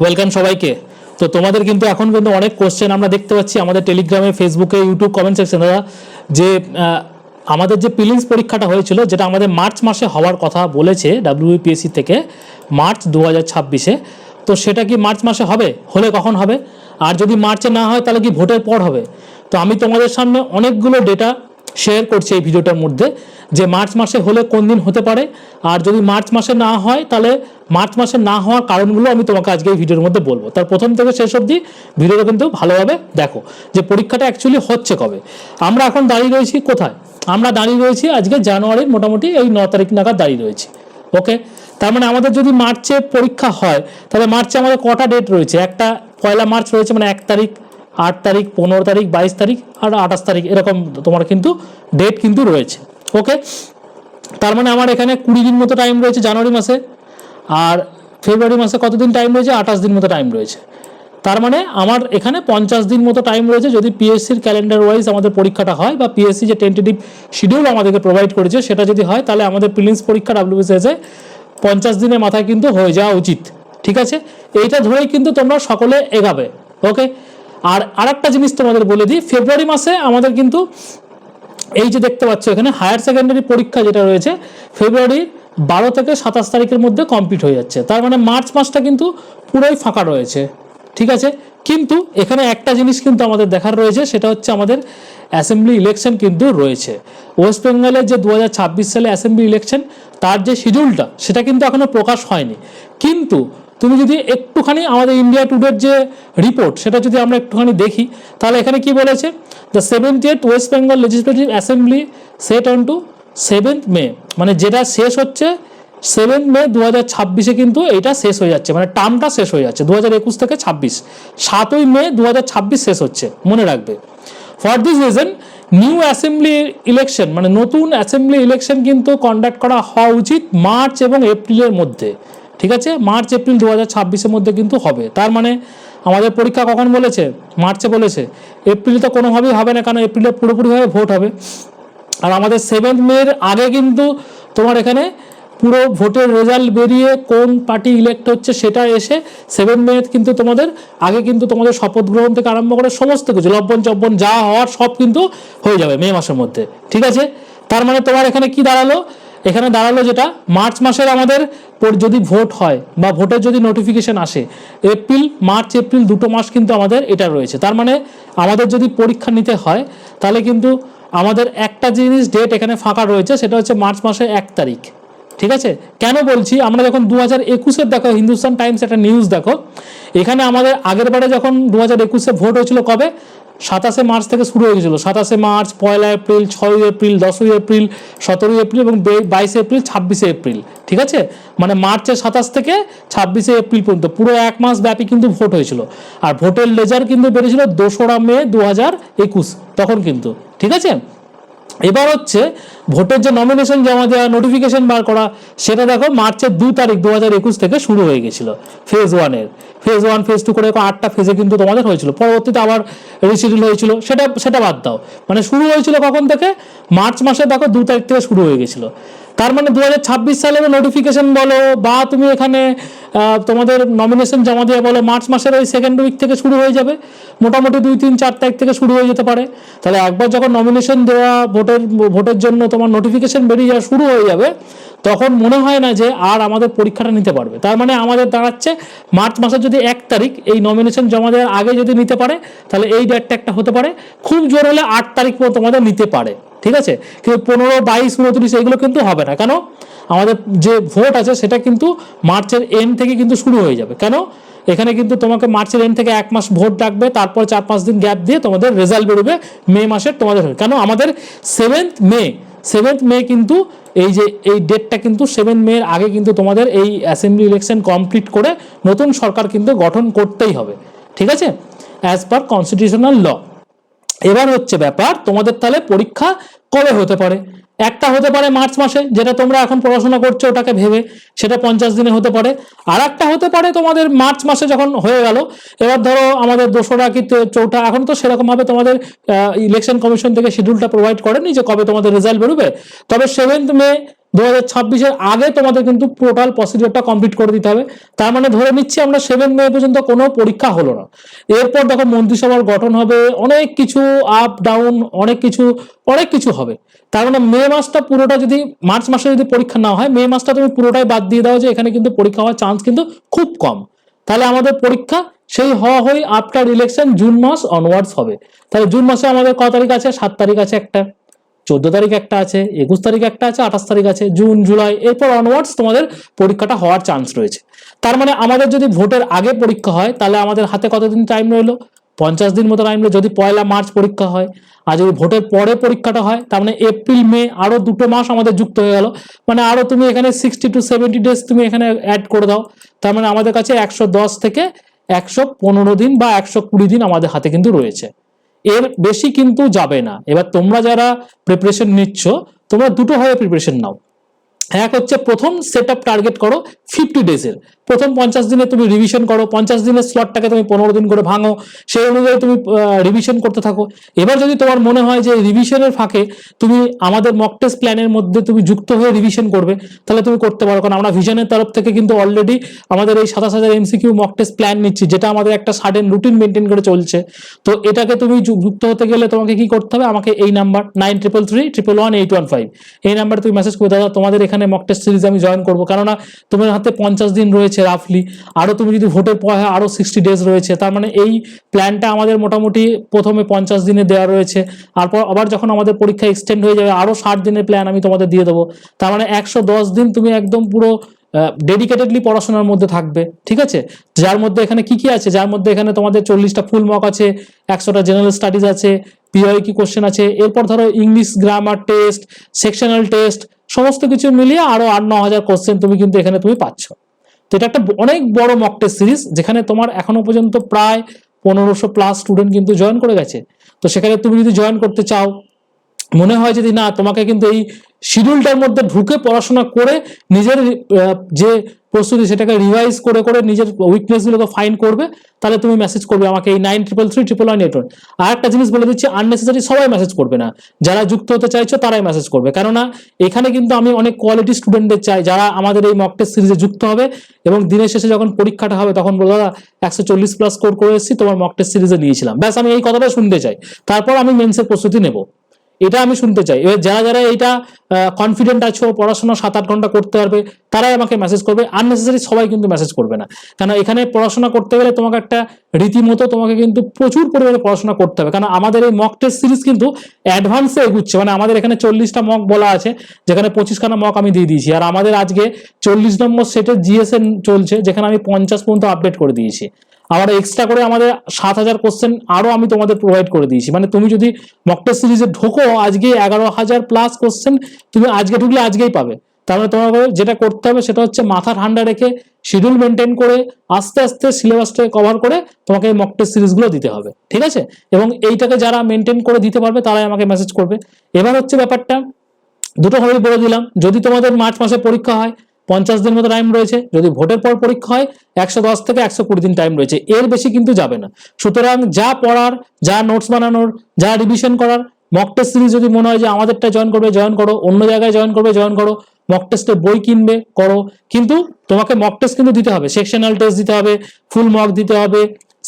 Welcome সবাইকে। তো তোমাদের কিন্তু এখন কিন্তু অনেক কোশ্চেন আমরা দেখতে পাচ্ছি আমাদের টেলিগ্রামে, ফেসবুকে, ইউটিউব কমেন্ট সেকশনে, যে আমাদের যে প্রিলিমস পরীক্ষাটা হয়েছিল, যেটা আমাদের মার্চ মাসে হওয়ার কথা বলেছে ডাব্লিউবিপিএসসি থেকে, মার্চ 2026-এ। তো সেটা কি মার্চ মাসে হবে? হলে কখন হবে? আর যদি মার্চে না হয় তাহলে কি ভোটের পর হবে? তো আমি তোমাদের সামনে অনেকগুলো ডেটা শেয়ার করছি এই ভিডিওটার মধ্যে, যে মার্চ মাসে হলে কোন দিন হতে পারে, আর যদি মার্চ মাসে না হয় তাহলে মার্চ মাসে না হওয়ার কারণগুলো আমি তোমাকে আজকে এই ভিডিওর মধ্যে বলবো। তার প্রথম থেকে শেষ অবধি ভিডিওটা কিন্তু ভালোভাবে দেখো, যে পরীক্ষাটা অ্যাকচুয়ালি হচ্ছে কবে। আমরা এখন দাঁড়িয়ে রয়েছি কোথায়? আমরা দাঁড়িয়ে রয়েছি আজকে জানুয়ারির মোটামুটি এই 9 তারিখ নাগাদ দাঁড়িয়ে রয়েছি। ওকে, তার মানে আমাদের যদি মার্চে পরীক্ষা হয় তাহলে মার্চে আমাদের কটা ডেট রয়েছে? একটা পয়লা মার্চ রয়েছে, মানে 1 তারিখ, 8 তারিখ, 15 তারিখ, 22 তারিখ আর 28 তারিখ, এরকম তোমার কিন্তু ডেট কিন্তু রয়েছে। ওকে, তার মানে আমার এখানে 20 দিন মতো টাইম রয়েছে জানুয়ারি মাসে, আর ফেব্রুয়ারি মাসে কতদিন টাইম রয়েছে? 28 দিন মতো টাইম রয়েছে। তার মানে আমার এখানে 50 দিন মতো টাইম রয়েছে যদি পিএসসির ক্যালেন্ডার ওয়াইজ আমাদের পরীক্ষাটা হয়, বা পিএসসি যে টেন্টেটিভ শিডিউল আমাদেরকে প্রোভাইড করেছে সেটা যদি হয়, তাহলে আমাদের প্রিলিমস পরীক্ষা ডাব্লিউবিসিএসে 50 দিনের মাথায় কিন্তু হয়ে যাওয়া উচিত। ঠিক আছে, এইটা ধরেই কিন্তু তোমরা সকলে এগাবে। ওকে, আর আরেকটা জিনিস তোমাদের বলে দিই, ফেব্রুয়ারি মাসে আমাদের কিন্তু এই যে দেখতে পাচ্ছ এখানে হায়ার সেকেন্ডারি পরীক্ষা যেটা রয়েছে ফেব্রুয়ারির 12 থেকে 27 তারিখের মধ্যে কমপ্লিট হয়ে যাচ্ছে। তার মানে মার্চ মাসটা কিন্তু পুরোই ফাঁকা রয়েছে। ঠিক আছে, কিন্তু এখানে একটা জিনিস কিন্তু আমাদের দেখার রয়েছে, সেটা হচ্ছে আমাদের অ্যাসেম্বলি ইলেকশন কিন্তু রয়েছে। ওয়েস্ট বেঙ্গলের যে 2026 সালে অ্যাসেম্বলি ইলেকশন, তার যে শিডিউলটা সেটা কিন্তু এখনো প্রকাশ হয়নি। কিন্তু তুমি যদি একটুখানি আমাদের ইন্ডিয়া টুডের যে রিপোর্ট সেটা যদি আমরা একটুখানি দেখি, তাহলে এখানে কি বলেছে? The 78th West Bengal legislative assembly set on to 7th May, মানে যেটা শেষ হচ্ছে 7 মে 2026-এ কিন্তু এইটা শেষ হয়ে যাচ্ছে, মানে টার্মটা শেষ হয়ে যাচ্ছে 2021 থেকে 26, 7ই মে 2026 শেষ হচ্ছে, মনে রাখবে। For this reason new assembly election, মানে নতুন অ্যাসেম্বলি ইলেকশন কিন্তু কন্ডাক্ট করা হওয়া উচিত মার্চ এবং এপ্রিলের মধ্যে। ঠিক আছে, মার্চ এপ্রিল 2026-এর মধ্যে কিন্তু হবে। তার মানে আমাদের পরীক্ষা কখন বলেছে? মার্চে বলেছে। এপ্রিলে তো কোনোভাবেই হবে না, কারণ এপ্রিলে পুরোপুরিভাবে ভোট হবে। আর আমাদের 7 মের আগে কিন্তু তোমার এখানে পুরো ভোটের রেজাল্ট বেরিয়ে কোন পার্টি ইলেক্ট হচ্ছে সেটা এসে 7 মে কিন্তু তোমাদের আগে কিন্তু তোমাদের শপথ গ্রহণ থেকে আরম্ভ করে সমস্ত কিছু লব্বন চব্বন যা হওয়ার সব কিন্তু হয়ে যাবে মে মাসের মধ্যে। ঠিক আছে, তার মানে তোমার এখানে কি দাঁড়ালো? এখানে দাঁড়ালো যেটা মার্চ মাসের আমাদের যদি ভোট হয় বা ভোটের যদি নোটিফিকেশন আসে, মার্চ এপ্রিল 2 মাস কিন্তু আমাদের এটা রয়েছে। তার মানে আমাদের যদি পরীক্ষা নিতে হয় তাহলে কিন্তু আমাদের একটা জিনিস ডেট এখানে ফাঁকা রয়েছে, সেটা হচ্ছে মার্চ মাসের 1 তারিখ। ঠিক আছে, কেন বলছি? আমরা যখন 2021-এর দেখো হিন্দুস্তান টাইমস একটা নিউজ দেখো, এখানে আমাদের আগের বারে যখন 2021-এ ভোট হয়েছিল কবে? 27 মার্চ থেকে শুরু হয়ে গেছিলো। 27 March, 1 April, 6 April, 10 April, 17 April এবং 22 এপ্রিল, 26 এপ্রিল। ঠিক আছে, মানে মার্চের 27 থেকে 26 এপ্রিল পর্যন্ত পুরো 1 মাস ব্যাপী কিন্তু ভোট হয়েছিল। আর ভোটের রেজাল্ট কিন্তু বেরিয়েছিল 2রা মে 2021 তখন কিন্তু। ঠিক আছে, এবার হচ্ছে ভোটের যে নমিনেশন জমা দেওয়া, নোটিফিকেশন বার করা, সেটা দেখো মার্চের 2 তারিখ 2021 থেকে শুরু হয়ে গেছিল ফেজ 1-এর। ফেজ 1, ফেজ 2 করে 8টা ফেজে কিন্তু তোমাদের হয়েছিল, পরবর্তীতে আবার রিশিডিউল হয়েছিল, সেটা বাদ দাও। মানে শুরু হয়েছিল কখন থেকে? মার্চ মাসে দেখো 2 তারিখ থেকে শুরু হয়ে গেছিল। তার মানে 2026 সালের নোটিফিকেশন বলো বা তুমি এখানে তোমাদের নমিনেশন জমা দেওয়া বলো, মার্চ মাসের ওই সেকেন্ড উইক থেকে শুরু হয়ে যাবে, মোটামুটি 2, 3, 4 তারিখ থেকে শুরু হয়ে যেতে পারে। তাহলে একবার যখন নমিনেশন দেওয়া ভোটের জন্য তোমার নোটিফিকেশন বেরিয়ে যাওয়া শুরু হয়ে যাবে, তখন মনে হয় না যে আর আমাদের পরীক্ষাটা নিতে পারবে। তার মানে আমাদের দাঁড়াচ্ছে মার্চ মাসের যদি 1 তারিখ এই নমিনেশন জমা দেওয়ার আগে যদি নিতে পারে, তাহলে এই ডেটটা একটা হতে পারে। খুব জোর হলে 8 তারিখ পর্যন্ত তোমাদের নিতে পারে। ঠিক আছে, কিন্তু 15, 22, 29 এগুলো কিন্তু হবে না। কেন? আমাদের যে ভোট আছে সেটা কিন্তু মার্চের এন্ড থেকে কিন্তু শুরু হয়ে যাবে। কেন? এখানে কিন্তু তোমাকে মার্চের এন্ড থেকে 1 মাস ভোট রাখবে, তারপর 4-5 দিন গ্যাপ দিয়ে তোমাদের রেজাল্ট বেরোবে মে মাসের তোমাদের। কেন? আমাদের 7th মে কিন্তু এই ডেটটা কিন্তু 7 মের আগে কিন্তু তোমাদের এই অ্যাসেম্বলি ইলেকশন কমপ্লিট করে নতুন সরকার কিন্তু গঠন করতেই হবে। ঠিক আছে, অ্যাজ পার কনস্টিটিউশনাল ল। এবার হচ্ছে ব্যাপার তোমাদের তাহলে পরীক্ষা কবে হতে পারে? একটা হতে পারে মার্চ মাসে, যেটা তোমরা এখন পড়াশোনা করছো ওটাকে ভেবে, সেটা 50 দিনে হতে পারে। আর একটা হতে পারে তোমাদের মার্চ মাসে যখন হয়ে গেল, এবার ধরো আমাদের 2রা কি চৌঠা, এখন তো সেরকম ভাবে তোমাদের ইলেকশন কমিশন থেকে শিডিউলটা প্রোভাইড করেনি যে কবে তোমাদের রেজাল্ট বেরোবে, তবে 7 মে 2026-এর আগে তোমাদের কিন্তু টোটাল প্রসিডিওরটা কমপ্লিট করে দিতে হবে। তার মানে ধরে নিচ্ছি আমরা 7 মে পর্যন্ত কোনো পরীক্ষা হলো না, এরপর দেখো মন্ত্রিসভার গঠন হবে, অনেক কিছু আপ ডাউন, অনেক কিছু হবে। তার মানে মে মাসটা পুরোটা, যদি মার্চ মাসে যদি পরীক্ষা না হয়, মে মাসটা তুমি পুরোটাই বাদ দিয়ে দাও যে এখানে কিন্তু পরীক্ষা হওয়ার চান্স কিন্তু খুব কম। তাহলে আমাদের পরীক্ষা সেই হওয়া আফটার ইলেকশন জুন মাস অনওয়ার্ডস হবে। তাহলে জুন মাসে আমাদের ক তারিখ আছে? 7 তারিখ আছে একটা, 14 তারিখ একটা আছে, 21 তারিখ একটা আছে, 28 তারিখ আছে, জুন জুলাই, এরপর অনওয়ার্ডস তোমাদের পরীক্ষাটা হওয়ার চান্স রয়েছে। তার মানে আমাদের যদি ভোটের আগে পরীক্ষা হয়, তাহলে আমাদের হাতে কতদিন টাইম রইলো? 50 দিন মতো টাইম রইলো, যদি 1 মার্চ পরীক্ষা হয়। আর যদি ভোটের পরে পরীক্ষাটা হয়, তার মানে এপ্রিল মে, আরো 2 মাস আমাদের যুক্ত হয়ে গেল। মানে আরো তুমি এখানে 60 to 70 ডেজ তুমি এখানে অ্যাড করে দাও। তার মানে আমাদের কাছে 110 থেকে 115 দিন বা 120 দিন আমাদের হাতে কিন্তু রয়েছে, এর বেশি কিন্তু যাবে না। এবার তোমরা যারা প্রিপারেশন নিচ্ছ, তোমরা দুটো ভাবে প্রিপারেশন নাও। এক হচ্ছে প্রথম সেট আপ টার্গেট করো 50 ডেজের, প্রথম 50 দিনে তুমি রিভিশন করো, 50 দিনের স্লটটাকে তুমি 15 দিন করে ভাঙো, সেই অনুযায়ী তুমি রিভিশন করতে থাকো। এবার যদি তোমার মনে হয় যে রিভিশনের ফাঁকে তুমি আমাদের মক টেস্ট প্ল্যানের মধ্যে তুমি যুক্ত হয়ে রিভিশন করবে, তাহলে তুমি করতে পারো। কারণ আমরা ভিশনের তরফ থেকে কিন্তু অলরেডি আমাদের এই 27,000 MCQ মক টেস্ট প্ল্যান নিচ্ছি, যেটা আমাদের একটা সাডেন রুটিন মেনটেন করে চলছে। তো এটাকে তুমি যুক্ত হতে গেলে তোমাকে কি করতে হবে? আমাকে এই নাম্বার 9333111815 এই নাম্বারে তুমি মেসেজ করে দাও, তোমাদের এখানে মক টেস্ট সিরিজ আমি জয়েন করবো। কেননা তোমার হাতে 50 দিন রয়েছে রাফলি, আরো তুমি যদি ভোটের পর হয় আরো 60 ডেজ রয়েছে। তার মানে এই প্ল্যানটা আমাদের মোটামুটি প্রথমে 50 দিনে দেওয়া রয়েছে, তারপর আবার যখন আমাদের পরীক্ষা এক্সটেন্ড হয়ে যাবে আরো 60 দিনের প্ল্যান আমি তোমাদের দিয়ে দেবো। তার মানে 110 দিন তুমি একদম পুরো ডেডিকেটেডলি পড়াশোনার মধ্যে থাকবে, ঠিক আছে? যার মধ্যে এখানে কি আছে? যার মধ্যে এখানে তোমাদের 40টা ফুল মক আছে, 100টা জেনারেল স্টাডিজ আছে, পিওয়াইকিউ কোশ্চেন আছে, এরপর ধরো English grammar test, sectional test, সমস্ত কিছু মিলিয়ে আরো 8-9 হাজার কোশ্চেন তুমি কিন্তু এখানে তুমি পাচ্ছ। তো এটা একটা অনেক বড় মক টেস্ট সিরিজ, যেখানে তোমার এখনো পর্যন্ত প্রায় 1500+ স্টুডেন্ট কিন্তু জয়েন করে গেছে। তো সেখানে তুমি যদি জয়েন করতে চাও, মনে হয় যদি না তোমাকে কিন্তু এই শিডিউলটার মধ্যে ঢুকে পড়াশোনা করে নিজের যে প্রস্তুতি সেটাকে রিভাইজ করে করে নিজের উইকনেসগুলোকে ফাইন্ড করবে, তাহলে তুমি মেসেজ করবে আমাকে এই 93331118। আর একটা জিনিস বলে দিচ্ছি, আননেসেসারি সবাই মেসেজ করবে না, যারা যুক্ত হতে চাইছো তারাই মেসেজ করবে। কেননা এখানে কিন্তু আমি অনেক কোয়ালিটি স্টুডেন্টদের চাই যারা আমাদের এই মক টেস্ট সিরিজে যুক্ত হবে, এবং দিনের শেষে যখন পরীক্ষাটা হবে তখন বলবো দাদা 140+ স্কোর করে এসেছি, তোমার মক টেস্ট সিরিজে নিয়েছিলাম। ব্যাস, আমি এই কথাটা শুনতে চাই, তারপর আমি মেন্সের প্রস্তুতি নেব, এটা আমি শুনতে চাই। এবার যারা যারা এইটা কনফিডেন্ট আছো পড়াশোনা 7-8 ঘন্টা করতে পারবে, তারাই আমাকে মেসেজ করবে। আননেসেসারি সবাই কিন্তু মেসেজ করবে না, কারণ এখানে পড়াশোনা করতে গেলে তোমাকে একটা রীতিমতো তোমাকে কিন্তু প্রচুর পরিমাণে পড়াশোনা করতে হবে। কারণ আমাদের এই মক টেস্ট সিরিজ কিন্তু অ্যাডভান্সে এগুচ্ছে, মানে আমাদের এখানে 40টা মক বলা আছে, যেখানে 25খানা মক আমি দিয়ে দিয়েছি। আর আমাদের আজকে 40 নম্বর সেটের জিএসএন চলছে, যেখানে আমি 50 পর্যন্ত আপডেট করে দিয়েছি। আবার এক্সট্রা করে আমাদের 7,000 কোশ্চেন আরো আমি তোমাদের প্রোভাইড করে দিয়েছি। মানে তুমি যদি মক টেস্ট সিরিজে ঢোকো, আজকে 11,000+ কোশ্চেন তুমি আজকে ঢুকলে আজকেই পাবে। তাহলে তোমাকে যেটা করতে হবে সেটা হচ্ছে মাথা ঠান্ডা রেখে শিডিউল মেনটেন করে আস্তে আস্তে সিলেবাসটাকে কভার করে তোমাকে এই মক টেস্ট সিরিজগুলো দিতে হবে, ঠিক আছে? এবং এইটাকে যারা মেনটেন করে দিতে পারবে তারাই আমাকে মেসেজ করবে। এবার হচ্ছে ব্যাপারটা দুটো ভাবে বলে দিলাম, যদি তোমাদের মার্চ মাসে পরীক্ষা হয় 50 দিন মতো টাইম রয়েছে, যদি ভোটের পর পরীক্ষা হয় 110 থেকে 120 দিন টাইম রয়েছে, এর বেশি কিন্তু যাবে না। সুতরাং যা পড়ার, যা নোটস বানানোর, যা রিভিশন করার, মক টেস্ট সিরিজ যদি মনে হয় যে আমাদেরটা জয়েন করবে জয়েন করো, অন্য জায়গায় জয়েন করবে জয়েন করো, মক টেস্টের বই কিনবে করো, কিন্তু তোমাকে মক টেস্ট কিন্তু দিতে হবে, সেকশনাল টেস্ট দিতে হবে, ফুল মক দিতে হবে,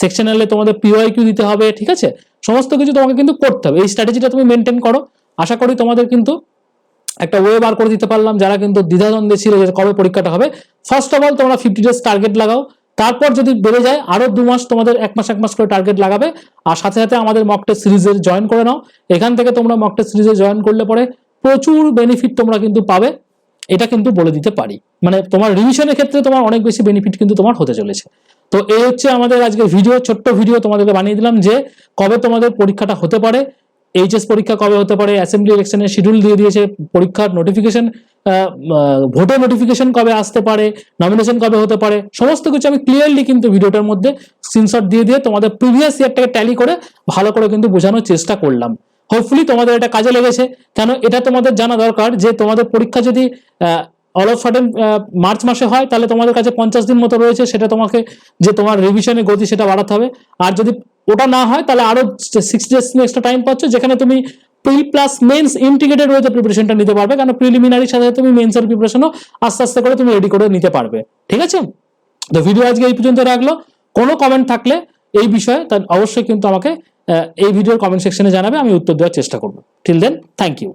সেকশনালে তোমাদের পিওয়াইকিউ দিতে হবে, ঠিক আছে? সমস্ত কিছু তোমাকে কিন্তু করতে হবে। এই স্ট্র্যাটেজিটা তুমি মেনটেন করো, আশা করি তোমাদের কিন্তু একটা ওয়ে বার করে দিতে পারলাম। যারা কিন্তু দ্বিধাদ্বন্দ্বে ছিল যে কবে পরীক্ষাটা হবে, ফার্স্ট অফ অল তোমরা 50 ডেজ টার্গেট লাগাও, তারপর যদি বেড়ে যায় আরো 2 মাস তোমাদের 1 মাস 1 মাস করে টার্গেট লাগাবে, আর সাথে সাথে আমাদের মক টেস্ট সিরিজে জয়েন করে নাও। এখান থেকে তোমরা মক টেস্ট সিরিজে জয়েন করলে পরে প্রচুর বেনিফিট তোমরা কিন্তু পাবে, এটা কিন্তু বলে দিতে পারি। মানে তোমার রিভিশনের ক্ষেত্রে তোমার অনেক বেশি বেনিফিট কিন্তু তোমার হতে চলেছে। তো এই হচ্ছে আমাদের আজকে ভিডিও, ছোট্ট ভিডিও তোমাদেরকে বানিয়ে দিলাম যে কবে তোমাদের পরীক্ষাটা হতে পারে, এইচএস পরীক্ষা কবে হতে পারে, অ্যাসেম্বলি ইলেকশনের শিডিউল দিয়ে দিয়েছে, পরীক্ষার নোটিফিকেশন, ভোটের নোটিফিকেশন কবে আসতে পারে, নমিনেশন কবে হতে পারে, সমস্ত কিছু আমি ক্লিয়ারলি কিন্তু ভিডিওটার মধ্যে স্ক্রিনশট দিয়ে দিয়ে তোমাদের প্রিভিয়াস ইয়ারটাকে ট্যালি করে ভালো করে কিন্তু বোঝানোর চেষ্টা করলাম। হোপফুলি তোমাদের এটা কাজে লেগেছে। কেন এটা তোমাদের জানা দরকার যে তোমাদের পরীক্ষা যদি অল অফ সাডেন মার্চ মাসে হয় তাহলে তোমাদের কাছে 50 দিন মতো রয়েছে, সেটা তোমাকে যে তোমার রিভিশনের গতি সেটা বাড়াতে হবে। আর যদি ওটা না হয় তাহলে আরো 6 ডেজ এক্সট্রা টাইম পাচ্ছ, যেখানে তুমি প্রি প্লাস মেন্স ইন্টিগ্রেটেড ওয়েতে প্রিপারেশনটা নিতে পারবে, কারণ প্রিলিমিনারির সাথে তুমি মেন্সের প্রিপারেশনও আস্তে আস্তে করে তুমি রেডি করে নিতে পারবে। ঠিক আছে, তো ভিডিও আজকে এই পর্যন্ত রাখলো। কোনো কমেন্ট থাকলে এই বিষয়ে তার অবশ্যই কিন্তু আমাকে এই ভিডিওর কমেন্ট সেকশনে জানাবে, আমি উত্তর দেওয়ার চেষ্টা করবো। Till then, thank you.